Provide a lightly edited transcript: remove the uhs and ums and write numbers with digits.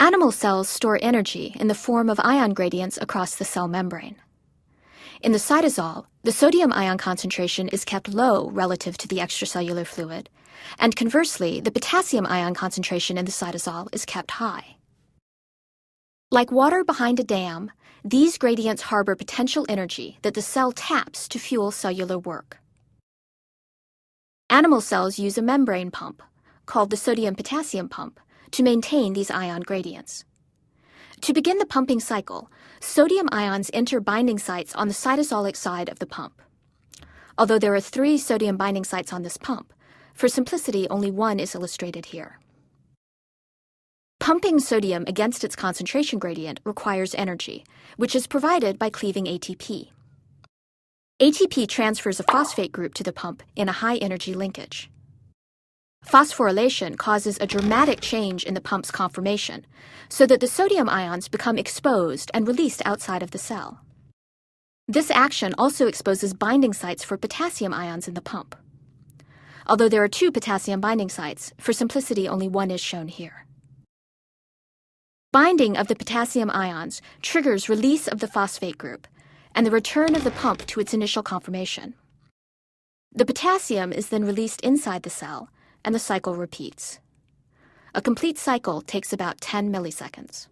Animal cells store energy in the form of ion gradients across the cell membrane. In the cytosol, the sodium ion concentration is kept low relative to the extracellular fluid, and conversely, the potassium ion concentration in the cytosol is kept high. Like water behind a dam, these gradients harbor potential energy that the cell taps to fuel cellular work. Animal cells use a membrane pump, called the sodium-potassium pump, to maintain these ion gradients. To begin the pumping cycle, sodium ions enter binding sites on the cytosolic side of the pump. Although there are 3 sodium binding sites on this pump, for simplicity only one is illustrated here. Pumping sodium against its concentration gradient requires energy, which is provided by cleaving ATP. ATP transfers a phosphate group to the pump in a high-energy linkage. Phosphorylation causes a dramatic change in the pump's conformation, so that the sodium ions become exposed and released outside of the cell. This action also exposes binding sites for potassium ions in the pump. Although there are 2 potassium binding sites, for simplicity only one is shown here. Binding of the potassium ions triggers release of the phosphate group and the return of the pump to its initial conformation. The potassium is then released inside the cell, and the cycle repeats. A complete cycle takes about 10 milliseconds.